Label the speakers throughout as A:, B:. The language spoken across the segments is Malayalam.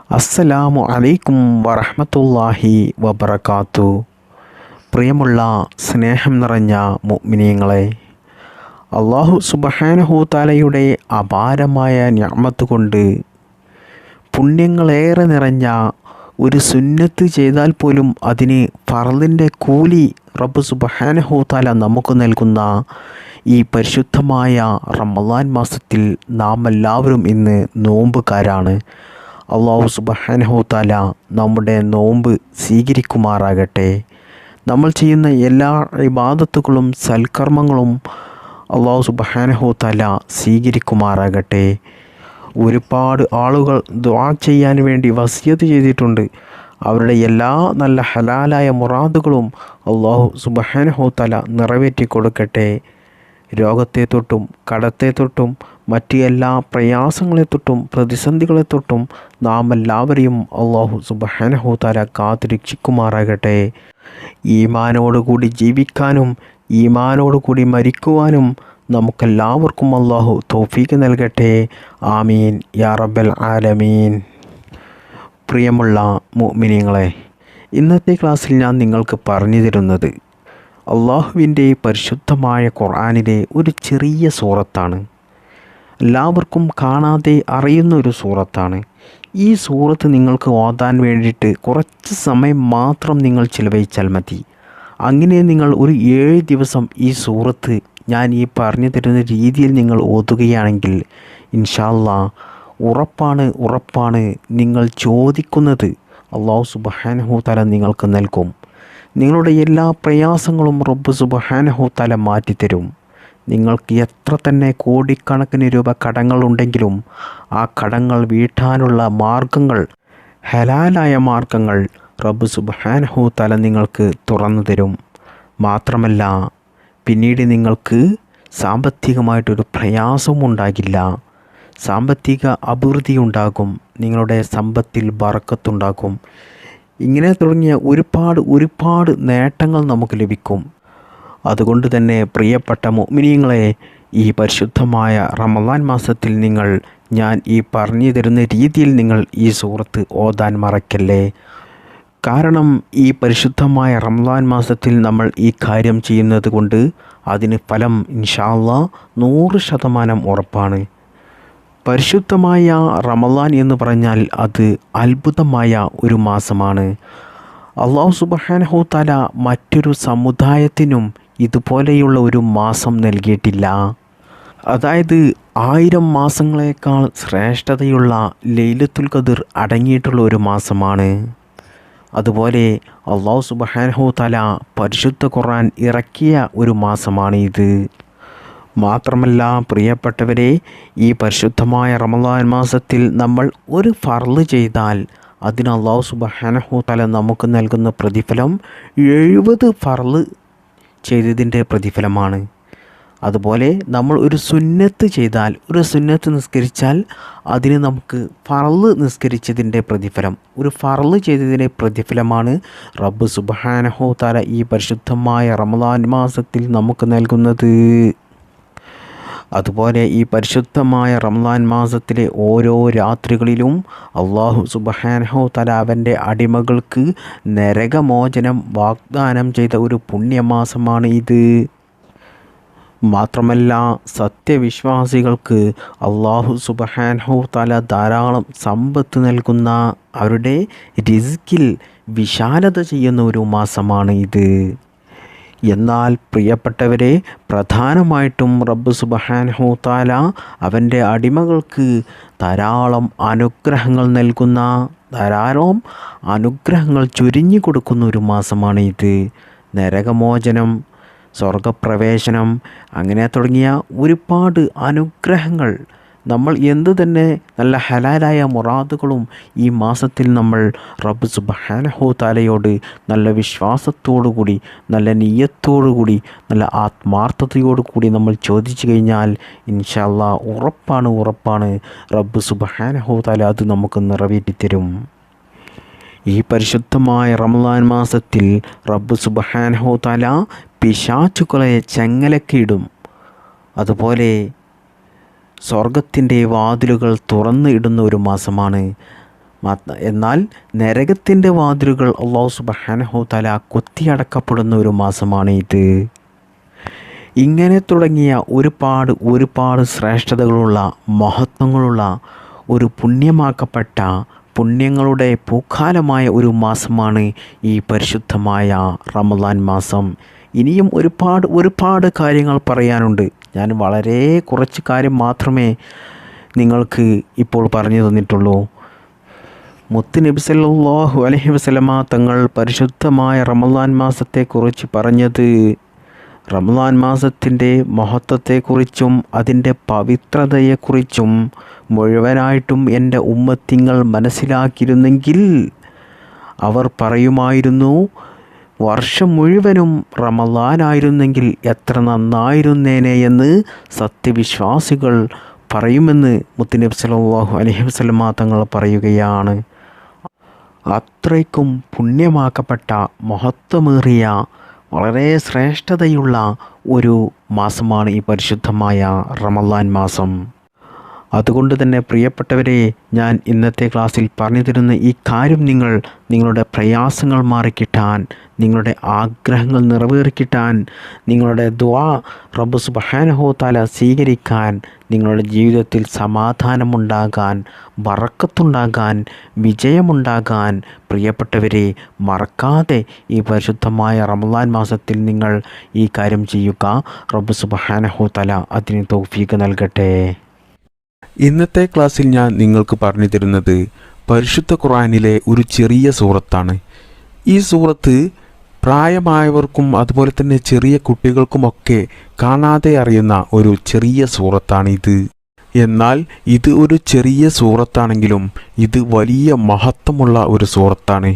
A: അസ്സലാമു അലൈക്കും വറഹ്മത്തുള്ളാഹി വബറകാത്തു. പ്രിയമുള്ള സ്നേഹം നിറഞ്ഞ മുഅ്മിനീങ്ങളെ, അല്ലാഹു സുബ്ഹാനഹു തആലയുടെ അപാരമായ നിഅമത്ത് കൊണ്ട് പുണ്യങ്ങളേറെ നിറഞ്ഞ ഒരു സുന്നത്ത് ചെയ്താൽ പോലും അതിന് ഫർളിൻ്റെ കൂലി റബ്ബ് സുബ്ഹാനഹു തആല നമുക്ക് നൽകുന്ന ഈ പരിശുദ്ധമായ റമളാൻ മാസത്തിൽ നാം എല്ലാവരും ഇന്ന് നോമ്പുകാരാണ്. അല്ലാഹു സുബ്ഹാനഹു തആല നമ്മുടെ നോമ്പ് സ്വീകരിക്കുമാറാകട്ടെ. നമ്മൾ ചെയ്യുന്ന എല്ലാ ഇബാദത്തുകളും സൽക്കർമ്മങ്ങളും അല്ലാഹു സുബ്ഹാനഹു തആല സ്വീകരിക്കുമാറാകട്ടെ. ഒരുപാട് ആളുകൾ ദുആ ചെയ്യാൻ വേണ്ടി വസിയത്ത് ചെയ്തിട്ടുണ്ട്. അവരുടെ എല്ലാ നല്ല ഹലാലായ മുറാദുകളും അല്ലാഹു സുബ്ഹാനഹു തആല നിറവേറ്റി കൊടുക്കട്ടെ. രോഗത്തെ തൊട്ടും കടത്തെ തൊട്ടും മറ്റ് എല്ലാ പ്രയാസങ്ങളെ തൊട്ടും പ്രതിസന്ധികളെ തൊട്ടും നാം എല്ലാവരെയും അല്ലാഹു സുബ്ഹാനഹു തആല കാത്തുരക്ഷിക്കുമാറാകട്ടെ. ഈമാനോടുകൂടി ജീവിക്കാനും ഈമാനോടുകൂടി മരിക്കുവാനും നമുക്കെല്ലാവർക്കും അല്ലാഹു തൗഫീഖ് നൽകട്ടെ. ആമീൻ യാ റബ്ബൽ ആലമീൻ. പ്രിയമുള്ള മുഅ്മിനീങ്ങളെ, ഇന്നത്തെ ക്ലാസ്സിൽ ഞാൻ നിങ്ങൾക്ക് പറഞ്ഞു തരുന്നത് അള്ളാഹുവിൻ്റെ പരിശുദ്ധമായ ഖുർആനിലെ ഒരു ചെറിയ സൂറത്താണ്. എല്ലാവർക്കും കാണാതെ അറിയുന്ന ഒരു സൂറത്താണ്. ഈ സൂറത്ത് നിങ്ങൾക്ക് ഓതാൻ വേണ്ടിയിട്ട് കുറച്ച് സമയം മാത്രം നിങ്ങൾ ചിലവഴിച്ചാൽ മതി. അങ്ങനെ നിങ്ങൾ ഒരു 7 ദിവസം ഈ സൂറത്ത് ഞാൻ ഈ പറഞ്ഞു തരുന്ന രീതിയിൽ നിങ്ങൾ ഓതുകയാണെങ്കിൽ ഇൻഷാ അല്ലാഹ് ഉറപ്പാണ് നിങ്ങൾ ചോദിക്കുന്നത് അല്ലാഹു സുബ്ഹാനഹു തആല നിങ്ങൾക്ക് നൽകും. നിങ്ങളുടെ എല്ലാ പ്രയാസങ്ങളും റബ്ബ് സുബ്ഹാനഹു തആല മാറ്റിത്തരും. നിങ്ങൾക്ക് എത്ര തന്നെ കോടിക്കണക്കിന് രൂപ കടങ്ങളുണ്ടെങ്കിലും ആ കടങ്ങൾ വീട്ടാനുള്ള മാർഗങ്ങൾ, ഹലാലായ മാർഗങ്ങൾ റബ്ബ് സുബ്ഹാനഹു തആല നിങ്ങൾക്ക് തുറന്നു തരും. മാത്രമല്ല പിന്നീട് നിങ്ങൾക്ക് സാമ്പത്തികമായിട്ടൊരു പ്രയാസവും ഉണ്ടാകില്ല. സാമ്പത്തിക അഭിവൃദ്ധി ഉണ്ടാകും. നിങ്ങളുടെ സമ്പത്തിൽ ബറക്കത്തുണ്ടാകും. ഇങ്ങനെ തുടങ്ങിയ ഒരുപാട് നേട്ടങ്ങൾ നമുക്ക് ലഭിക്കും. അതുകൊണ്ട് തന്നെ പ്രിയപ്പെട്ട മുഅ്മിനീങ്ങളെ, ഈ പരിശുദ്ധമായ റമളാൻ മാസത്തിൽ ഞാൻ ഈ പറഞ്ഞു തരുന്ന രീതിയിൽ നിങ്ങൾ ഈ സൂറത്ത് ഓതാൻ മറക്കല്ലേ. കാരണം ഈ പരിശുദ്ധമായ റമളാൻ മാസത്തിൽ നമ്മൾ ഈ കാര്യം ചെയ്യുന്നത് കൊണ്ട് അതിന് ഫലം ഇൻഷാ അല്ലാഹ് 100% ഉറപ്പാണ്. പരിശുദ്ധമായ റമളാൻ എന്ന് പറഞ്ഞാൽ അത് അത്ഭുതമായ ഒരു മാസമാണ്. അല്ലാഹു സുബ്ഹാനഹു തആല മറ്റൊരു സമുദായത്തിനും ഇതുപോലെയുള്ള ഒരു മാസം നൽകിയിട്ടില്ല. അതായത് 1000 മാസങ്ങളേക്കാൾ ശ്രേഷ്ഠതയുള്ള ലൈലത്തുൽ ഖദ്ർ അടങ്ങിയിട്ടുള്ള ഒരു മാസമാണ്. അതുപോലെ അല്ലാഹു സുബ്ഹാനഹു തആല പരിശുദ്ധ ഖുർആൻ ഇറക്കിയ ഒരു മാസമാണ് ഇത്. മാത്രമല്ല പ്രിയപ്പെട്ടവരെ, ഈ പരിശുദ്ധമായ റമളാൻ മാസത്തിൽ നമ്മൾ ഒരു ഫർള് ചെയ്താൽ അതിന് അല്ലാഹു സുബ്ഹാനഹു തആല നമുക്ക് നൽകുന്ന പ്രതിഫലം 70 ഫർള് ചെയ്തതിൻ്റെ പ്രതിഫലമാണ്. അതുപോലെ നമ്മൾ ഒരു സുന്നത്ത് ചെയ്താൽ, ഒരു സുന്നത്ത് നിസ്കരിച്ചാൽ അതിന് നമുക്ക് ഫർള് നിസ്കരിച്ചതിൻ്റെ പ്രതിഫലം, ഒരു ഫർള് ചെയ്തതിൻ്റെ പ്രതിഫലമാണ് റബ്ബ് സുബ്ഹാനഹു തആല ഈ പരിശുദ്ധമായ റമളാൻ മാസത്തിൽ നമുക്ക് നൽകുന്നത്. അതുപോലെ ഈ പരിശുദ്ധമായ റമളാൻ മാസത്തിലെ ഓരോ രാത്രികളിലും അല്ലാഹു സുബ്ഹാനഹു തആല അവൻ്റെ അടിമകൾക്ക് നരകമോചനം വാഗ്ദാനം ചെയ്ത ഒരു പുണ്യമാസമാണ് ഇത്. മാത്രമല്ല സത്യവിശ്വാസികൾക്ക് അല്ലാഹു സുബ്ഹാനഹു തആല ധാരാളം സമ്പത്ത് നൽകുന്ന, അവരുടെ റിസ്കിൽ വിശാലത ചെയ്യുന്ന ഒരു മാസമാണ് ഇത്. എന്നാൽ പ്രിയപ്പെട്ടവരെ, പ്രധാനമായിട്ടും റബ്ബ് സുബ്ഹാനഹു തആല അവൻ്റെ അടിമകൾക്ക് ധാരാളം അനുഗ്രഹങ്ങൾ നൽകുന്ന, ധാരാളം അനുഗ്രഹങ്ങൾ ചൊരിഞ്ഞു കൊടുക്കുന്ന ഒരു മാസമാണ് ഇത്. നരകമോചനം, സ്വർഗപ്രവേശനം, അങ്ങനെ തുടങ്ങിയ ഒരുപാട് അനുഗ്രഹങ്ങൾ, നമ്മൾ എന്ത് തന്നെ നല്ല ഹലാലായ മുറാദുകളും ഈ മാസത്തിൽ നമ്മൾ റബ്ബ് സുബ്ഹാനഹു തആലയോട് നല്ല വിശ്വാസത്തോടുകൂടി, നല്ല നിയ്യത്തോടുകൂടി, നല്ല ആത്മാർത്ഥതയോടുകൂടി നമ്മൾ ചോദിച്ചു കഴിഞ്ഞാൽ ഇൻഷാ അല്ലാഹ് ഉറപ്പാണ് റബ്ബ് സുബ്ഹാനഹു തആല അത് നമുക്ക് നിറവേറ്റിത്തരും. ഈ പരിശുദ്ധമായ റമളാൻ മാസത്തിൽ റബ്ബ് സുബ്ഹാനഹു തആല പിശാചുക്കളെ ചെങ്ങലക്കിടും. അതുപോലെ സ്വർഗത്തിൻ്റെ വാതിലുകൾ തുറന്ന് ഇടുന്ന ഒരു മാസമാണ്. എന്നാൽ നരകത്തിൻ്റെ വാതിലുകൾ അല്ലാഹു സുബ്ഹാനഹു തആല കൊത്തിയടക്കപ്പെടുന്ന ഒരു മാസമാണ് ഇത്. ഇങ്ങനെ തുടങ്ങിയ ഒരുപാട് ശ്രേഷ്ഠതകളുള്ള മഹത്വങ്ങളുള്ള ഒരു പുണ്യമാക്കപ്പെട്ട പുണ്യങ്ങളുടെ പൂക്കാലമായ ഒരു മാസമാണ് ഈ പരിശുദ്ധമായ റമളാൻ മാസം. ഇനിയും ഒരുപാട് കാര്യങ്ങൾ പറയാനുണ്ട്. ഞാൻ വളരെ കുറച്ച് കാര്യം മാത്രമേ നിങ്ങൾക്ക് ഇപ്പോൾ പറഞ്ഞു തന്നിട്ടുള്ളൂ. മുത്ത് നബി സല്ലല്ലാഹു അലൈഹി വസല്ലമ തങ്ങൾ പരിശുദ്ധമായ റമളാൻ മാസത്തെക്കുറിച്ച് പറഞ്ഞത്, റമളാൻ മാസത്തിൻ്റെ മഹത്വത്തെക്കുറിച്ചും അതിൻ്റെ പവിത്രതയെക്കുറിച്ചും മുഴുവനായിട്ടും എൻ്റെ ഉമ്മത്തിങ്ങൾ മനസ്സിലാക്കിയിരുന്നെങ്കിൽ അവർ പറയുമായിരുന്നു, വർഷം മുഴുവനും റമളാനായിരുന്നെങ്കിൽ എത്ര നന്നായിരുന്നേനെ എന്ന് സത്യവിശ്വാസികൾ പറയുമെന്ന് മുത്തുനബി സല്ലല്ലാഹു അലൈഹി വസല്ലമ തങ്ങൾ പറയുകയാണ്. അത്രയ്ക്കും പുണ്യമാക്കപ്പെട്ട മഹത്വമേറിയ വളരെ ശ്രേഷ്ഠതയുള്ള ഒരു മാസമാണ് ഈ പരിശുദ്ധമായ റമളാൻ മാസം. അതുകൊണ്ട് തന്നെ പ്രിയപ്പെട്ടവരെ, ഞാൻ ഇന്നത്തെ ക്ലാസ്സിൽ പറഞ്ഞു തരുന്ന ഈ കാര്യം നിങ്ങളുടെ പ്രയാസങ്ങൾ മാറിക്കിട്ടാൻ, നിങ്ങളുടെ ആഗ്രഹങ്ങൾ നിറവേറിക്കിട്ടാൻ, നിങ്ങളുടെ ദുആ റബ്ബ് സുബ്ഹാനഹു തആല സ്വീകരിക്കാൻ, നിങ്ങളുടെ ജീവിതത്തിൽ സമാധാനമുണ്ടാകാൻ, ബറക്കത്തുണ്ടാകാൻ, വിജയമുണ്ടാകാൻ, പ്രിയപ്പെട്ടവരെ മറക്കാതെ ഈ പരിശുദ്ധമായ റമളാൻ മാസത്തിൽ നിങ്ങൾ ഈ കാര്യം ചെയ്യുക. റബ്ബ് സുബ്ഹാനഹു തആല അതിന് തൗഫീഖ് നൽകട്ടെ.
B: ഇന്നത്തെ ക്ലാസ്സിൽ ഞാൻ നിങ്ങൾക്ക് പറഞ്ഞു തരുന്നത് പരിശുദ്ധ ഖുർആനിലെ ഒരു ചെറിയ സൂറത്താണ്. ഈ സൂറത്ത് പ്രായമായവർക്കും അതുപോലെ തന്നെ ചെറിയ കുട്ടികൾക്കുമൊക്കെ കാണാതെ അറിയുന്ന ഒരു ചെറിയ സൂറത്താണിത്. എന്നാൽ ഇത് ഒരു ചെറിയ സൂറത്താണെങ്കിലും ഇത് വലിയ മഹത്വമുള്ള ഒരു സൂറത്താണ്.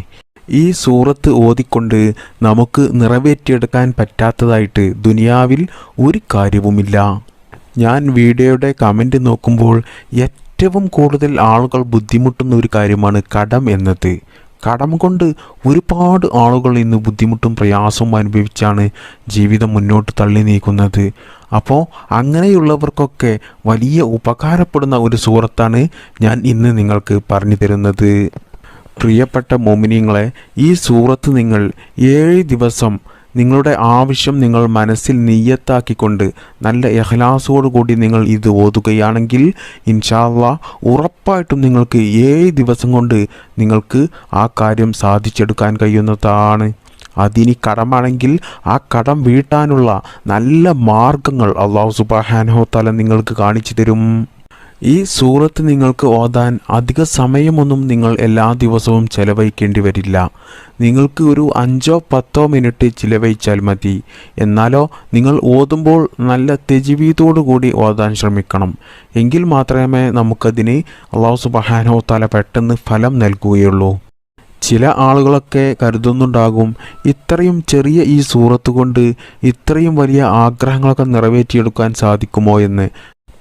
B: ഈ സൂറത്ത് ഓതിക്കൊണ്ട് നമുക്ക് നിറവേറ്റിയെടുക്കാൻ പറ്റാത്തതായിട്ട് ദുനിയാവിൽ ഒരു കാര്യവുമില്ല. ഞാൻ വീഡിയോയുടെ കമൻറ്റ് നോക്കുമ്പോൾ ഏറ്റവും കൂടുതൽ ആളുകൾ ബുദ്ധിമുട്ടുന്ന ഒരു കാര്യമാണ് കടം എന്നത്. കടം കൊണ്ട് ഒരുപാട് ആളുകൾ ഇന്ന് ബുദ്ധിമുട്ടും പ്രയാസവും അനുഭവിച്ചാണ് ജീവിതം മുന്നോട്ട് തള്ളി നീക്കുന്നത്. അപ്പോൾ അങ്ങനെയുള്ളവർക്കൊക്കെ വലിയ ഉപകാരപ്പെടുന്ന ഒരു സൂറത്താണ് ഞാൻ ഇന്ന് നിങ്ങൾക്ക് പറഞ്ഞു തരുന്നത്. പ്രിയപ്പെട്ട മോമിനീങ്ങളെ, ഈ സൂറത്ത് നിങ്ങൾ 7 ദിവസം നിങ്ങളുടെ ആവശ്യം നിങ്ങൾ മനസ്സിൽ നിയ്യത്താക്കിക്കൊണ്ട് നല്ല ഇഖ്ലാസോടുകൂടി നിങ്ങൾ ഇത് ഓതുകയാണെങ്കിൽ ഇൻഷാ അല്ലാഹ് ഉറപ്പായിട്ടും നിങ്ങൾക്ക് 7 ദിവസം കൊണ്ട് നിങ്ങൾക്ക് ആ കാര്യം സാധിച്ചെടുക്കാൻ കഴിയുന്നതാണ്. അതിനി കടമാണെങ്കിൽ ആ കടം വീട്ടാനുള്ള നല്ല മാർഗങ്ങൾ അല്ലാഹു സുബ്ഹാനഹു തആല നിങ്ങൾക്ക് കാണിച്ചു തരും. ഈ സൂറത്ത് നിങ്ങൾക്ക് ഓതാൻ അധിക സമയമൊന്നും നിങ്ങൾ എല്ലാ ദിവസവും ചെലവഴിക്കേണ്ടി വരില്ല. നിങ്ങൾക്ക് ഒരു 5-10 മിനിറ്റ് ചിലവഴിച്ചാൽ മതി. എന്നാലോ നിങ്ങൾ ഓതുമ്പോൾ നല്ല തജ്വീദോടു കൂടി ഓതാൻ ശ്രമിക്കണം. എങ്കിൽ മാത്രമേ നമുക്കതിന് അല്ലാഹു സുബ്ഹാനഹു തആല പെട്ടെന്ന് ഫലം നൽകുകയുള്ളൂ. ചില ആളുകളൊക്കെ കരുതുന്നുണ്ടാകും, ഇത്രയും ചെറിയ ഈ സൂറത്ത് കൊണ്ട് ഇത്രയും വലിയ ആഗ്രഹങ്ങളൊക്കെ നിറവേറ്റിയെടുക്കാൻ സാധിക്കുമോ എന്ന്.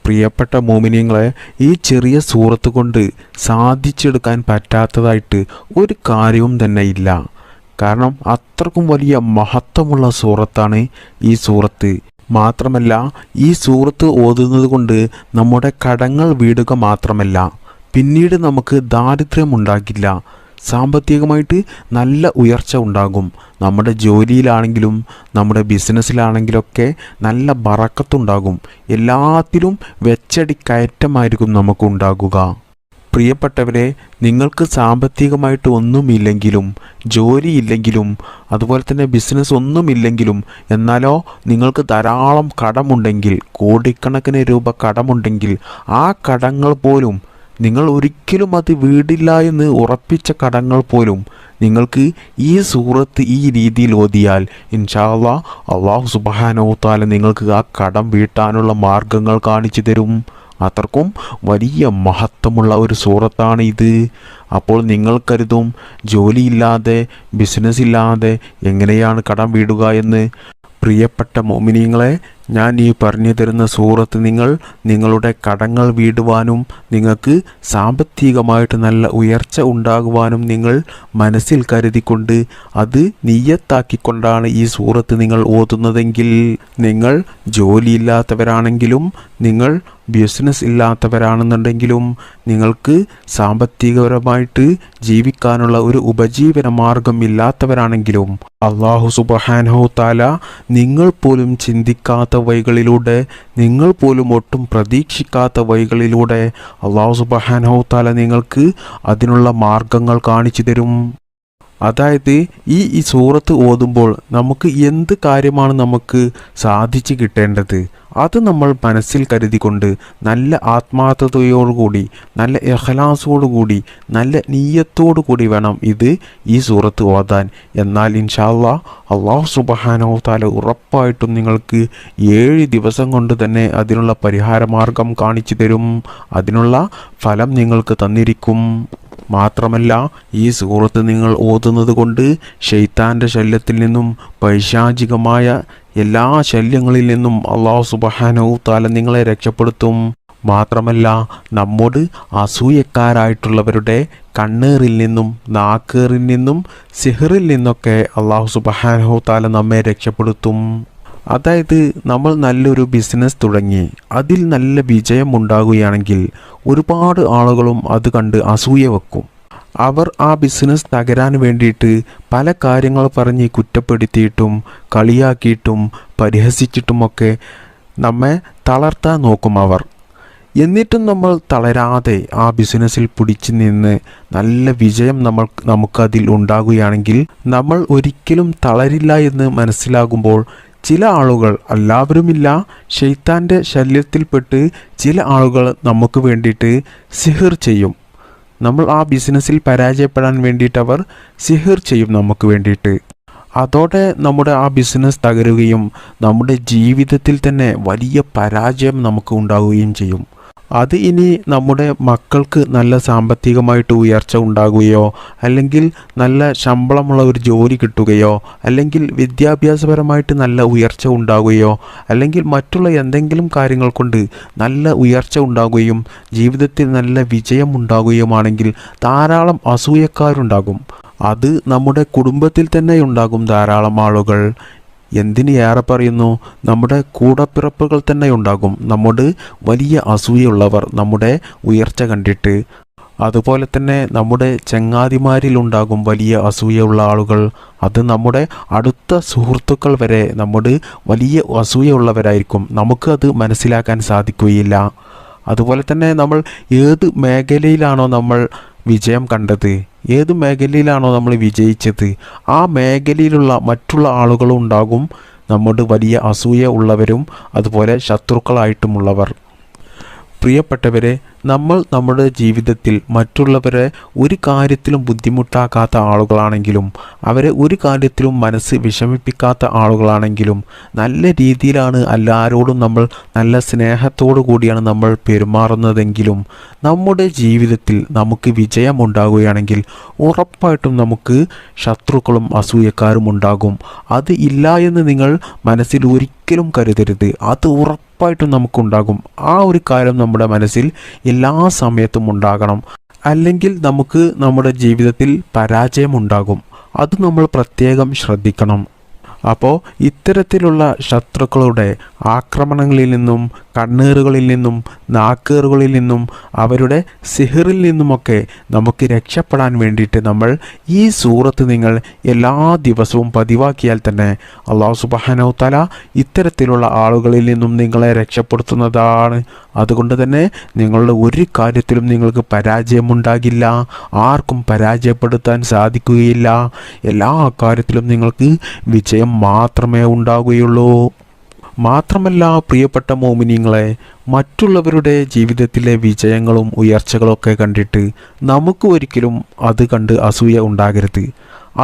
B: പ്രിയപ്പെട്ട മോമിനീങ്ങളെ, ഈ ചെറിയ സൂറത്ത് കൊണ്ട് സാധിച്ചെടുക്കാൻ പറ്റാത്തതായിട്ട് ഒരു കാര്യവും തന്നെ ഇല്ല. കാരണം അത്രക്കും വലിയ മഹത്വമുള്ള സൂറത്താണ് ഈ സൂറത്ത്. മാത്രമല്ല ഈ സൂറത്ത് ഓതുന്നത് കൊണ്ട് നമ്മുടെ കടങ്ങൾ വീടുക മാത്രമല്ല, പിന്നീട് നമുക്ക് ദാരിദ്ര്യമുണ്ടാകില്ല. സാമ്പത്തികമായിട്ട് നല്ല ഉയർച്ച ഉണ്ടാകും. നമ്മുടെ ജോലിയിലാണെങ്കിലും നമ്മുടെ ബിസിനസ്സിലാണെങ്കിലൊക്കെ നല്ല ബറക്കത്തുണ്ടാകും. എല്ലാത്തിലും വെച്ചടി കയറ്റമായിരിക്കും നമുക്ക് ഉണ്ടാകുക. പ്രിയപ്പെട്ടവരെ, നിങ്ങൾക്ക് സാമ്പത്തികമായിട്ട് ഒന്നുമില്ലെങ്കിലും, ജോലിയില്ലെങ്കിലും, അതുപോലെ തന്നെ ബിസിനസ് ഒന്നുമില്ലെങ്കിലും, എന്നാലോ നിങ്ങൾക്ക് ധാരാളം കടമുണ്ടെങ്കിൽ, കോടിക്കണക്കിന് രൂപ കടമുണ്ടെങ്കിൽ, ആ കടങ്ങൾ പോലും നിങ്ങൾ ഒരിക്കലും അത് വീടില്ല എന്ന് ഉറപ്പിച്ച കടങ്ങൾ പോലും നിങ്ങൾക്ക് ഈ സൂറത്ത് ഈ രീതിയിൽ ഓതിയാൽ ഇൻഷാ അല്ലാഹ് അല്ലാഹു സുബ്ഹാനഹു തആല നിങ്ങൾക്ക് ആ കടം വീട്ടാനുള്ള മാർഗങ്ങൾ കാണിച്ചു തരും. അത്രക്കും വലിയ മഹത്വമുള്ള ഒരു സൂറത്താണ് ഇത്. അപ്പോൾ നിങ്ങൾ കരുതും, ജോലിയില്ലാതെ ബിസിനസ് ഇല്ലാതെ എങ്ങനെയാണ് കടം വീടുക എന്ന്. പ്രിയപ്പെട്ട മോമിനീങ്ങളെ, ഞാൻ ഈ പറഞ്ഞു തരുന്ന സൂറത്ത് നിങ്ങളുടെ കടങ്ങൾ വീടുവാനും നിങ്ങൾക്ക് സാമ്പത്തികമായിട്ട് നല്ല ഉയർച്ച ഉണ്ടാകുവാനും നിങ്ങൾ മനസ്സിൽ കരുതിക്കൊണ്ട് അത് നിയ്യത്താക്കിക്കൊണ്ടാണ് ഈ സൂറത്ത് നിങ്ങൾ ഓതുന്നതെങ്കിൽ, നിങ്ങൾ ജോലിയില്ലാത്തവരാണെങ്കിലും നിങ്ങൾ ബിസിനസ് ഇല്ലാത്തവരാണെന്നുണ്ടെങ്കിലും നിങ്ങൾക്ക് സാമ്പത്തികപരമായിട്ട് ജീവിക്കാനുള്ള ഒരു ഉപജീവന മാർഗം ഇല്ലാത്തവരാണെങ്കിലും അല്ലാഹു സുബ്ഹാനഹു തആല നിങ്ങൾ പോലും ചിന്തിക്കാത്ത വഴികളിലൂടെ, നിങ്ങൾ പോലും ഒട്ടും പ്രതീക്ഷിക്കാത്ത വഴികളിലൂടെ അല്ലാഹു സുബ്ഹാനഹു തആല നിങ്ങൾക്ക് അതിനുള്ള മാർഗങ്ങൾ കാണിച്ചു തരും. അതായത് ഈ സൂറത്ത് ഓതുമ്പോൾ നമുക്ക് എന്ത് കാര്യമാണ് നമുക്ക് സാധിച്ചു കിട്ടേണ്ടത് അത് നമ്മൾ മനസ്സിൽ കരുതിക്കൊണ്ട് നല്ല ആത്മാർത്ഥതയോടുകൂടി, നല്ല ഇഖ്ലാസോടുകൂടി, നല്ല നീയത്തോടു കൂടി വേണം ഈ സൂറത്ത് ഓതാൻ. എന്നാൽ ഇൻഷാ അല്ലാഹ് അല്ലാഹു സുബ്ഹാനഹു തആല ഉറപ്പായിട്ടും നിങ്ങൾക്ക് 7 ദിവസം കൊണ്ട് തന്നെ അതിനുള്ള പരിഹാരമാർഗം കാണിച്ചു തരും. അതിനുള്ള ഫലം നിങ്ങൾക്ക് തന്നിരിക്കും. മാത്രമല്ല ഈ സൂറത്ത് നിങ്ങൾ ഓതുന്നത് കൊണ്ട് ശൈത്താൻ്റെ ശല്യത്തിൽ നിന്നും പൈശാചികമായ എല്ലാ ശല്യങ്ങളിൽ നിന്നും അല്ലാഹു സുബ്ഹാനഹു തആല നിങ്ങളെ രക്ഷപ്പെടുത്തും. മാത്രമല്ല നമ്മോട് അസൂയക്കാരായിട്ടുള്ളവരുടെ കണ്ണേറിൽ നിന്നും, നാക്കേറിൽ നിന്നും, സിഹറിൽ നിന്നൊക്കെ അല്ലാഹു സുബ്ഹാനഹു തആല നമ്മെ രക്ഷപ്പെടുത്തും. അതായത് നമ്മൾ നല്ലൊരു ബിസിനസ് തുടങ്ങി അതിൽ നല്ല വിജയം ഉണ്ടാകുകയാണെങ്കിൽ ഒരുപാട് ആളുകളും അത് കണ്ട് അസൂയ വെക്കും. അവർ ആ ബിസിനസ് തകരാൻ വേണ്ടിയിട്ട് പല കാര്യങ്ങൾ പറഞ്ഞ് കുറ്റപ്പെടുത്തിയിട്ടും കളിയാക്കിയിട്ടും പരിഹസിച്ചിട്ടുമൊക്കെ നമ്മെ തളർത്താൻ നോക്കും അവർ. എന്നിട്ടും നമ്മൾ തളരാതെ ആ ബിസിനസ്സിൽ പിടിച്ചു നിന്ന് നല്ല വിജയം നമുക്കതിൽ ഉണ്ടാകുകയാണെങ്കിൽ നമ്മൾ ഒരിക്കലും തളരില്ല എന്ന് മനസ്സിലാകുമ്പോൾ ചില ആളുകൾ, എല്ലാവരുമില്ല, ശൈത്താൻ്റെ ശല്യത്തിൽപ്പെട്ട് ചില ആളുകൾ നമുക്ക് വേണ്ടിയിട്ട് സിഹിർ ചെയ്യും. നമ്മൾ ആ ബിസിനസ്സിൽ പരാജയപ്പെടാൻ വേണ്ടിയിട്ട് അവർ സിഹിർ ചെയ്യും നമുക്ക് വേണ്ടിയിട്ട്. അതോടെ നമ്മുടെ ആ ബിസിനസ് തകരുകയും നമ്മുടെ ജീവിതത്തിൽ തന്നെ വലിയ പരാജയം നമുക്ക് ഉണ്ടാവുകയും ചെയ്യും. അത് ഇനി നമ്മുടെ മക്കൾക്ക് നല്ല സാമ്പത്തികമായിട്ട് ഉയർച്ച ഉണ്ടാകുകയോ, അല്ലെങ്കിൽ നല്ല ശമ്പളമുള്ള ഒരു ജോലി കിട്ടുകയോ, അല്ലെങ്കിൽ വിദ്യാഭ്യാസപരമായിട്ട് നല്ല ഉയർച്ച ഉണ്ടാകുകയോ, അല്ലെങ്കിൽ മറ്റുള്ള എന്തെങ്കിലും കാര്യങ്ങൾ കൊണ്ട് നല്ല ഉയർച്ച ഉണ്ടാകുകയും ജീവിതത്തിൽ നല്ല വിജയം ഉണ്ടാകുകയുമാണെങ്കിൽ ധാരാളം അസൂയക്കാരുണ്ടാകും. അത് നമ്മുടെ കുടുംബത്തിൽ തന്നെ ഉണ്ടാകും ധാരാളം ആളുകൾ. എന്തിന് ഏറെ പറയുന്നു, നമ്മുടെ കൂടപ്പിറപ്പുകൾ തന്നെ ഉണ്ടാകും നമ്മോട് വലിയ അസൂയുള്ളവർ നമ്മുടെ ഉയർച്ച കണ്ടിട്ട്. അതുപോലെ തന്നെ നമ്മുടെ ചങ്ങാതിമാരിലുണ്ടാകും വലിയ അസൂയുള്ള ആളുകൾ. അത് നമ്മുടെ അടുത്ത സുഹൃത്തുക്കൾ വരെ നമ്മോട് വലിയ അസൂയുള്ളവരായിരിക്കും. നമുക്ക് അത് മനസ്സിലാക്കാൻ സാധിക്കുകയില്ല. അതുപോലെ തന്നെ നമ്മൾ ഏത് മേഖലയിലാണോ നമ്മൾ വിജയം കണ്ടത്, ഏത് മേഖലയിലാണോ നമ്മൾ വിജയിച്ചത്, ആ മേഖലയിലുള്ള മറ്റുള്ള ആളുകളും ഉണ്ടാകും നമ്മോട് വലിയ അസൂയ ഉള്ളവരും അതുപോലെ ശത്രുക്കളായിട്ടുമുള്ളവർ. പ്രിയപ്പെട്ടവരെ, നമ്മൾ നമ്മുടെ ജീവിതത്തിൽ മറ്റുള്ളവരെ ഒരു കാര്യത്തിലും ബുദ്ധിമുട്ടാക്കാത്ത ആളുകളാണെങ്കിലും, അവരെ ഒരു കാര്യത്തിലും മനസ്സ് വിഷമിപ്പിക്കാത്ത ആളുകളാണെങ്കിലും, നല്ല രീതിയിലാണ് എല്ലാവരോടും നമ്മൾ നല്ല സ്നേഹത്തോടു കൂടിയാണ് നമ്മൾ പെരുമാറുന്നതെങ്കിലും, നമ്മുടെ ജീവിതത്തിൽ നമുക്ക് വിജയമുണ്ടാകുകയാണെങ്കിൽ ഉറപ്പായിട്ടും നമുക്ക് ശത്രുക്കളും അസൂയക്കാരും ഉണ്ടാകും. അത് ഇല്ല എന്ന് നിങ്ങൾ മനസ്സിൽ ഒരിക്കലും കരുതരുത്. അത് ഉറപ്പായിട്ടും നമുക്കുണ്ടാകും. ആ ഒരു കാര്യം നമ്മുടെ മനസ്സിൽ എല്ലാ സമയത്തും ഉണ്ടാകണം. അല്ലെങ്കിൽ നമുക്ക് നമ്മുടെ ജീവിതത്തിൽ പരാജയമുണ്ടാകും. അത് നമ്മൾ പ്രത്യേകം ശ്രദ്ധിക്കണം. അപ്പോൾ ഇത്തരത്തിലുള്ള ശത്രുക്കളുടെ ആക്രമണങ്ങളിൽ നിന്നും, കണ്ണേറുകളിൽ നിന്നും, നാക്കേറുകളിൽ നിന്നും, അവരുടെ സിഹിറിൽ നിന്നുമൊക്കെ നമുക്ക് രക്ഷപ്പെടാൻ വേണ്ടിയിട്ട് നമ്മൾ ഈ സൂറത്ത് നിങ്ങൾ എല്ലാ ദിവസവും പതിവാക്കിയാൽ തന്നെ അല്ലാഹു സുബ്ഹാനഹു തആല ഇത്തരത്തിലുള്ള ആളുകളിൽ നിന്നും നിങ്ങളെ രക്ഷപ്പെടുത്തുന്നതാണ്. അതുകൊണ്ട് തന്നെ നിങ്ങളുടെ ഒരു കാര്യത്തിലും നിങ്ങൾക്ക് പരാജയമുണ്ടാകില്ല. ആർക്കും പരാജയപ്പെടുത്താൻ സാധിക്കുകയില്ല. എല്ലാ കാര്യത്തിലും നിങ്ങൾക്ക് വിജയം മാത്രമേ ഉണ്ടാകുകയുള്ളൂ. മാത്രമല്ല പ്രിയപ്പെട്ട മോമിനീങ്ങളെ, മറ്റുള്ളവരുടെ ജീവിതത്തിലെ വിജയങ്ങളും ഉയർച്ചകളൊക്കെ കണ്ടിട്ട് നമുക്ക് ഒരിക്കലും അത് കണ്ട് അസൂയ ഉണ്ടാകരുത്.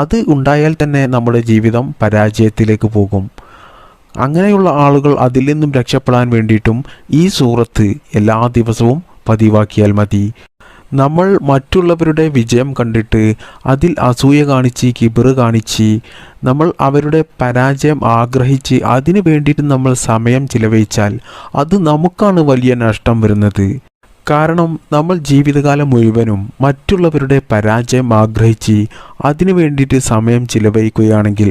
B: അത് ഉണ്ടായാൽ തന്നെ നമ്മുടെ ജീവിതം പരാജയത്തിലേക്ക് പോകും. അങ്ങനെയുള്ള ആളുകൾ അതിൽ നിന്നും രക്ഷപ്പെടാൻ വേണ്ടിയിട്ടും ഈ സൂറത്ത് എല്ലാ ദിവസവും പതിവാക്കിയാൽ മതി. നമ്മൾ മറ്റുള്ളവരുടെ വിജയം കണ്ടിട്ട് അതിൽ അസൂയ കാണിച്ച്, കിബിറ് കാണിച്ച്, നമ്മൾ അവരുടെ പരാജയം ആഗ്രഹിച്ച് അതിനു വേണ്ടിയിട്ട് നമ്മൾ സമയം ചിലവഴിച്ചാൽ അത് നമുക്കാണ് വലിയ നഷ്ടം വരുന്നത്. കാരണം നമ്മൾ ജീവിതകാലം മുഴുവനും മറ്റുള്ളവരുടെ പരാജയം ആഗ്രഹിച്ച് അതിനു വേണ്ടിയിട്ട് സമയം ചിലവഴിക്കുകയാണെങ്കിൽ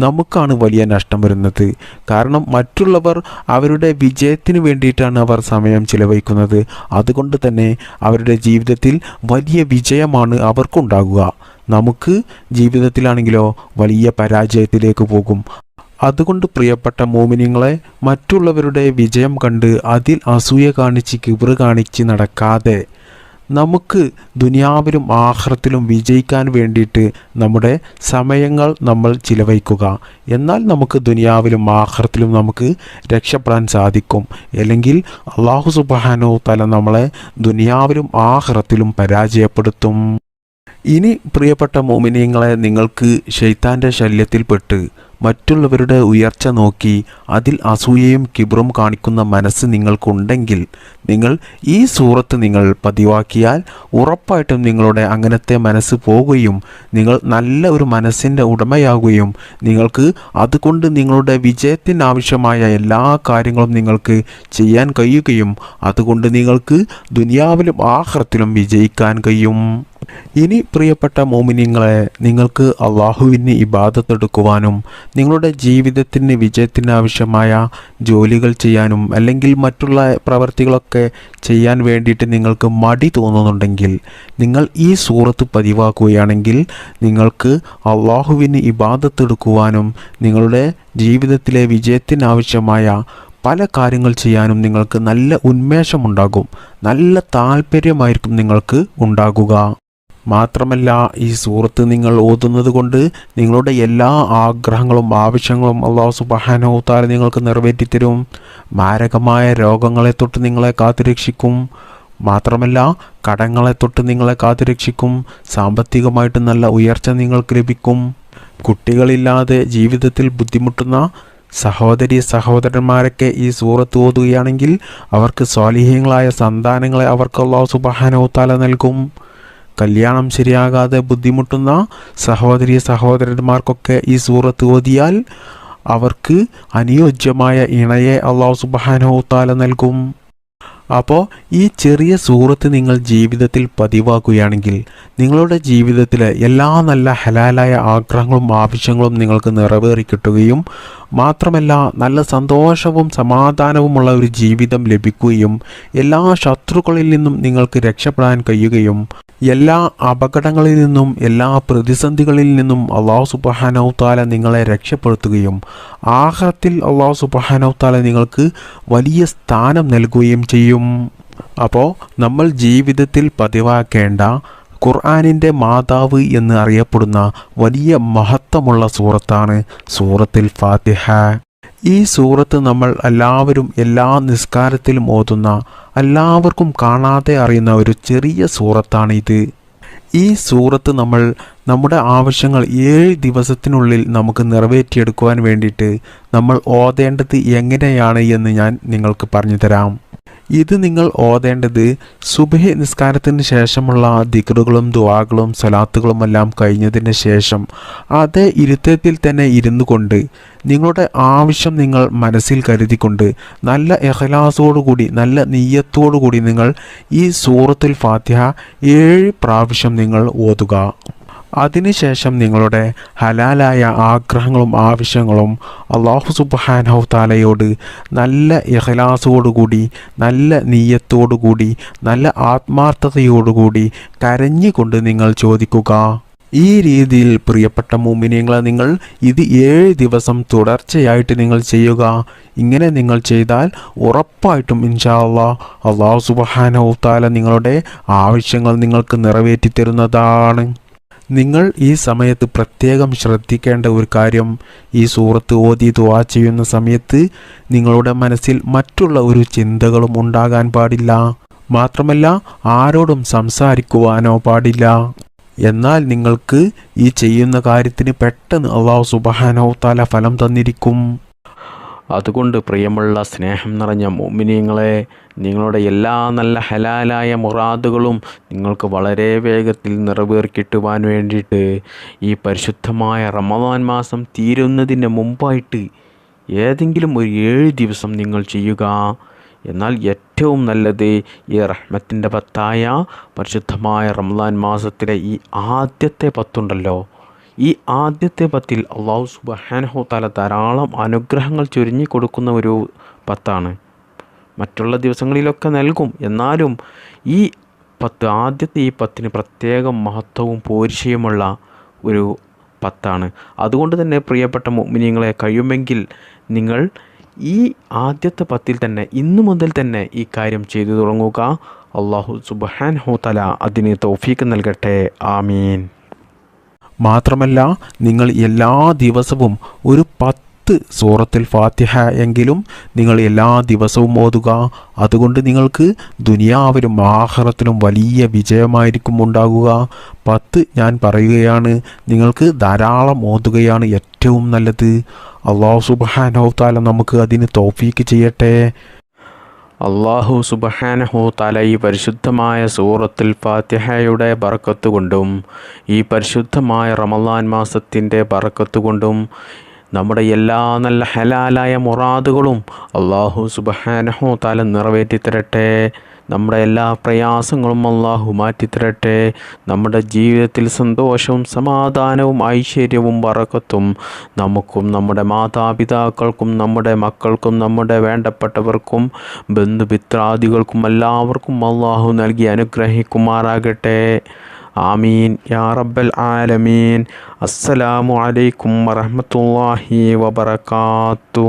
B: നമുക്കാണ് വലിയ നഷ്ടം വരുന്നത്. കാരണം മറ്റുള്ളവർ അവരുടെ വിജയത്തിന് വേണ്ടിയിട്ടാണ് അവർ സമയം ചിലവഴിക്കുന്നത്. അതുകൊണ്ട് തന്നെ അവരുടെ ജീവിതത്തിൽ വലിയ വിജയമാണ് അവർക്കുണ്ടാകുക. നമുക്ക് ജീവിതത്തിലാണെങ്കിലോ വലിയ പരാജയത്തിലേക്ക് പോകും. അതുകൊണ്ട് പ്രിയപ്പെട്ട മോമിനിങ്ങളെ, മറ്റുള്ളവരുടെ വിജയം കണ്ട് അതിൽ അസൂയ കാണിച്ച് കിബറ് കാണിച്ച് നടക്കാതെ നമുക്ക് ദുനിയാവിലും ആഖിറത്തിലും വിജയിക്കാൻ വേണ്ടിയിട്ട് നമ്മുടെ സമയങ്ങൾ നമ്മൾ ചിലവഴിക്കുക. എന്നാൽ നമുക്ക് ദുനിയാവിലും ആഖിറത്തിലും നമുക്ക് രക്ഷപ്പെടാൻ സാധിക്കും. അല്ലെങ്കിൽ അല്ലാഹു സുബ്ഹാനഹു തആല നമ്മളെ ദുനിയാവിലും ആഖിറത്തിലും പരാജയപ്പെടുത്തും. ഇനി പ്രിയപ്പെട്ട മോമിനീങ്ങളെ, നിങ്ങൾക്ക് ശൈത്താൻ്റെ ശല്യത്തിൽപ്പെട്ട് മറ്റുള്ളവരുടെ ഉയർച്ച നോക്കി അതിൽ അസൂയയും കിബ്റും കാണിക്കുന്ന മനസ്സ് നിങ്ങൾക്കുണ്ടെങ്കിൽ നിങ്ങൾ ഈ സൂറത്ത് നിങ്ങൾ പതിവാക്കിയാൽ ഉറപ്പായിട്ടും നിങ്ങളുടെ അങ്ങനത്തെ മനസ്സ് പോകുകയും നിങ്ങൾ നല്ല ഒരു മനസ്സിൻ്റെ ഉടമയാകുകയും നിങ്ങൾക്ക് അതുകൊണ്ട് നിങ്ങളുടെ വിജയത്തിനാവശ്യമായ എല്ലാ കാര്യങ്ങളും നിങ്ങൾക്ക് ചെയ്യാൻ കഴിയുകയും അതുകൊണ്ട് നിങ്ങൾക്ക് ദുനിയാവിലും ആഖിറത്തിലും വിജയിക്കാൻ കഴിയും. ഇനി പ്രിയപ്പെട്ട മോമിനിങ്ങളെ, നിങ്ങൾക്ക് അള്ളാഹുവിന് ഇബാദത്തെടുക്കുവാനും നിങ്ങളുടെ ജീവിതത്തിന് വിജയത്തിന് ആവശ്യമായ ജോലികൾ ചെയ്യാനും അല്ലെങ്കിൽ മറ്റുള്ള പ്രവർത്തികളൊക്കെ ചെയ്യാൻ വേണ്ടിയിട്ട് നിങ്ങൾക്ക് മടി തോന്നുന്നുണ്ടെങ്കിൽ നിങ്ങൾ ഈ സൂറത്ത് പതിവാക്കുകയാണെങ്കിൽ നിങ്ങൾക്ക് അള്ളാഹുവിന് ഇബാദത്തെടുക്കുവാനും നിങ്ങളുടെ ജീവിതത്തിലെ വിജയത്തിനാവശ്യമായ പല കാര്യങ്ങൾ ചെയ്യാനും നിങ്ങൾക്ക് നല്ല ഉന്മേഷമുണ്ടാകും. നല്ല താല്പര്യമായിരിക്കും നിങ്ങൾക്ക് ഉണ്ടാകുക. മാത്രമല്ല, ഈ സൂറത്ത് നിങ്ങൾ ഓതുന്നത് കൊണ്ട് നിങ്ങളുടെ എല്ലാ ആഗ്രഹങ്ങളും ആവശ്യങ്ങളും അല്ലാഹു സുബ്ഹാനഹു തആല നിങ്ങൾക്ക് നിറവേറ്റിത്തരും. മാരകമായ രോഗങ്ങളെ തൊട്ട് നിങ്ങളെ കാത്തുരക്ഷിക്കും. മാത്രമല്ല, കടങ്ങളെ തൊട്ട് നിങ്ങളെ കാത്തുരക്ഷിക്കും. സാമ്പത്തികമായിട്ട് നല്ല ഉയർച്ച നിങ്ങൾക്ക് ലഭിക്കും. കുട്ടികളില്ലാതെ ജീവിതത്തിൽ ബുദ്ധിമുട്ടുന്ന സഹോദരന്മാരൊക്കെ ഈ സൂറത്ത് ഓതുകയാണെങ്കിൽ അവർക്ക് സ്വാലിഹീങ്ങളായ സന്താനങ്ങളെ അവർക്ക് അല്ലാഹു സുബ്ഹാനഹു തആല നൽകും. കല്യാണം ശരിയാകാതെ ബുദ്ധിമുട്ടുന്ന സഹോദരന്മാർക്കൊക്കെ ഈ സൂറത്ത് ഓതിയാൽ അവർക്ക് അനുയോജ്യമായ ഇണയെ അല്ലാഹു സുബ്ഹാനഹു തആല നൽകും. അപ്പോൾ ഈ ചെറിയ സൂറത്ത് നിങ്ങൾ ജീവിതത്തിൽ പതിവാക്കുകയാണെങ്കിൽ നിങ്ങളുടെ ജീവിതത്തിലെ എല്ലാ നല്ല ഹലാലായ ആഗ്രഹങ്ങളും ആവശ്യങ്ങളും നിങ്ങൾക്ക് നിറവേറി കിട്ടുകയും മാത്രമല്ല നല്ല സന്തോഷവും സമാധാനവുമുള്ള ഒരു ജീവിതം ലഭിക്കുകയും എല്ലാ ശത്രുക്കളിൽ നിന്നും നിങ്ങൾക്ക് രക്ഷപ്പെടാൻ കഴിയുകയും എല്ലാ അപകടങ്ങളിൽ നിന്നും എല്ലാ പ്രതിസന്ധികളിൽ നിന്നും അല്ലാഹു സുബ്ഹാനഹു തആല നിങ്ങളെ രക്ഷപ്പെടുത്തുകയും ആഖിറത്തിൽ അല്ലാഹു സുബ്ഹാനഹു തആല നിങ്ങൾക്ക് വലിയ സ്ഥാനം നൽകുകയും ചെയ്യും. അപ്പോൾ നമ്മൾ ജീവിതത്തിൽ പതിവാക്കേണ്ട ഖുർആനിൻ്റെ മാതാവ് എന്ന് അറിയപ്പെടുന്ന വലിയ മഹത്വമുള്ള സൂറത്താണ് സൂറത്തുൽ ഫാത്തിഹ. ഈ സൂറത്ത് നമ്മൾ എല്ലാവരും എല്ലാ നിസ്കാരത്തിലും ഓതുന്ന എല്ലാവർക്കും കാണാതെ അറിയുന്ന ഒരു ചെറിയ സൂറത്താണ് ഇത്. ഈ സൂറത്ത് നമ്മൾ നമ്മുടെ ആവശ്യങ്ങൾ 7 ദിവസത്തിനുള്ളിൽ നമുക്ക് നിറവേറ്റിയെടുക്കുവാൻ വേണ്ടിയിട്ട് നമ്മൾ ഓതേണ്ടത് എങ്ങനെയാണ് എന്ന് ഞാൻ നിങ്ങൾക്ക് പറഞ്ഞു തരാം. ഇത് നിങ്ങൾ ഓതേണ്ടത് സുബ്ഹി നിസ്കാരത്തിന് ശേഷമുള്ള ദിക്റുകളും ദുആകളും സ്വലാത്തുകളുമെല്ലാം കഴിഞ്ഞതിന് ശേഷം അതേ ഇരുത്തത്തിൽ തന്നെ ഇരുന്നു കൊണ്ട് നിങ്ങളുടെ ആവശ്യം നിങ്ങൾ മനസ്സിൽ കരുതിക്കൊണ്ട് നല്ല ഇഖ്ലാസോടുകൂടി നല്ല നിയ്യത്തോടുകൂടി നിങ്ങൾ ഈ സൂറത്തുൽ ഫാത്തിഹ 7 പ്രാവശ്യം നിങ്ങൾ ഓതുക. അതിനുശേഷം നിങ്ങളുടെ ഹലാലായ ആഗ്രഹങ്ങളും ആവശ്യങ്ങളും അല്ലാഹു സുബ്ഹാനഹു തആലയോട് നല്ല ഇഖ്ലാസോടുകൂടി നല്ല നിയ്യത്തോടുകൂടി നല്ല ആത്മാർത്ഥതയോടുകൂടി കരഞ്ഞുകൊണ്ട് നിങ്ങൾ ചോദിക്കുക. ഈ രീതിയിൽ പ്രിയപ്പെട്ട മുഅ്മിനീങ്ങളെ നിങ്ങൾ ഇത് 7 ദിവസം തുടർച്ചയായിട്ട് നിങ്ങൾ ചെയ്യുക. ഇങ്ങനെ നിങ്ങൾ ചെയ്താൽ ഉറപ്പായിട്ടും ഇൻഷാ അല്ലാഹ് അല്ലാഹു സുബ്ഹാനഹു തആല നിങ്ങളുടെ ആവശ്യങ്ങൾ നിങ്ങൾക്ക് നിറവേറ്റി തരുന്നതാണ്. നിങ്ങൾ ഈ സമയത്ത് പ്രത്യേകം ശ്രദ്ധിക്കേണ്ട ഒരു കാര്യം, ഈ സൂറത്ത് ഓതി ദുആ ചെയ്യുന്ന സമയത്ത് നിങ്ങളുടെ മനസ്സിൽ മറ്റുള്ള ഒരു ചിന്തകളും ഉണ്ടാകാൻ പാടില്ല. മാത്രമല്ല ആരോടും സംസാരിക്കുവാനോ പാടില്ല. എന്നാൽ നിങ്ങൾക്ക് ഈ ചെയ്യുന്ന കാര്യത്തിന് പെട്ടെന്ന് അല്ലാഹു സുബ്ഹാനഹു തആല ഫലം തന്നിരിക്കും.
A: അതുകൊണ്ട് പ്രിയമുള്ള സ്നേഹം നിറഞ്ഞ മുഅ്മിനീങ്ങളെ, നിങ്ങളുടെ എല്ലാ നല്ല ഹലാലായ മുറാദുകളും നിങ്ങൾക്ക് വളരെ വേഗത്തിൽ നിറവേറിക്കിട്ടുവാൻ വേണ്ടിയിട്ട് ഈ പരിശുദ്ധമായ റമദാൻ മാസം തീരുന്നതിന് മുമ്പായിട്ട് ഏതെങ്കിലും ഒരു 7 ദിവസം നിങ്ങൾ ചെയ്യുക. എന്നാൽ ഏറ്റവും നല്ലത് ഈ റഹ്മത്തിൻ്റെ പത്തായ പരിശുദ്ധമായ റമദാൻ മാസത്തിലെ ഈ ആദ്യത്തെ പത്തുണ്ടല്ലോ, ഈ ആദ്യത്തെ പത്തിൽ അള്ളാഹു സുബ്ഹാനഹു തആല ധാരാളം അനുഗ്രഹങ്ങൾ ചൊരിഞ്ഞു കൊടുക്കുന്ന ഒരു പത്താണ്. മറ്റുള്ള ദിവസങ്ങളിലൊക്കെ നൽകും, എന്നാലും ഈ ആദ്യത്തെ ഈ പത്തിന് പ്രത്യേകം മഹത്വവും പോരിശയുമുള്ള ഒരു പത്താണ്. അതുകൊണ്ട് തന്നെ പ്രിയപ്പെട്ട മുഅ്മിനീങ്ങളെ, കഴിയുമെങ്കിൽ നിങ്ങൾ ഈ ആദ്യത്തെ പത്തിൽ തന്നെ ഇന്നു മുതൽ തന്നെ ഈ കാര്യം ചെയ്തു തുടങ്ങുക. അള്ളാഹു സുബ്ഹാനഹു തആല അതിന് തൗഫീഖ് നൽകട്ടെ. ആമീൻ.
B: മാത്രമല്ല, നിങ്ങൾ എല്ലാ ദിവസവും ഒരു 10 സൂറത്തുൽ ഫാത്തിഹ എങ്കിലും നിങ്ങൾ എല്ലാ ദിവസവും ഓതുക. അതുകൊണ്ട് നിങ്ങൾക്ക് ദുനിയാവിലും ആഖിറത്തിലും വലിയ വിജയമായിരിക്കും ഉണ്ടാകുക. 10 ഞാൻ പറയുകയാണ്, നിങ്ങൾക്ക് ധാരാളം ഓതുകയാണ് ഏറ്റവും നല്ലത്. അല്ലാഹു സുബ്ഹാനഹു തആല നമുക്ക് അതിന് തൗഫീഖ് ചെയ്യട്ടെ.
A: അള്ളാഹു സുബ്ഹാനഹു തആല ഈ പരിശുദ്ധമായ സൂറത്തുൽ ഫാത്തിഹയുടെ ബറക്കത്ത് കൊണ്ടും ഈ പരിശുദ്ധമായ റമളാൻ മാസത്തിൻ്റെ ബറക്കത്ത് കൊണ്ടും നമ്മുടെ എല്ലാ നല്ല ഹലാലായ മുറാദുകളും അള്ളാഹു സുബ്ഹാനഹു തആല നിറവേറ്റിത്തരട്ടെ. നമ്മുടെ എല്ലാ പ്രയാസങ്ങളും അള്ളാഹു മാറ്റിത്തരട്ടെ. നമ്മുടെ ജീവിതത്തിൽ സന്തോഷവും സമാധാനവും ഐശ്വര്യവും ബറക്കത്തും നമുക്കും നമ്മുടെ മാതാപിതാക്കൾക്കും നമ്മുടെ മക്കൾക്കും നമ്മുടെ വേണ്ടപ്പെട്ടവർക്കും ബന്ധുമിത്രാദികൾക്കും എല്ലാവർക്കും അള്ളാഹു നൽകി അനുഗ്രഹിക്കുമാറാകട്ടെ. ആമീൻ യാ റബ്ബൽ ആലമീൻ. അസ്സലാമു അലൈക്കും വറഹ്മത്തുള്ളാഹി വബറകാതുഹു.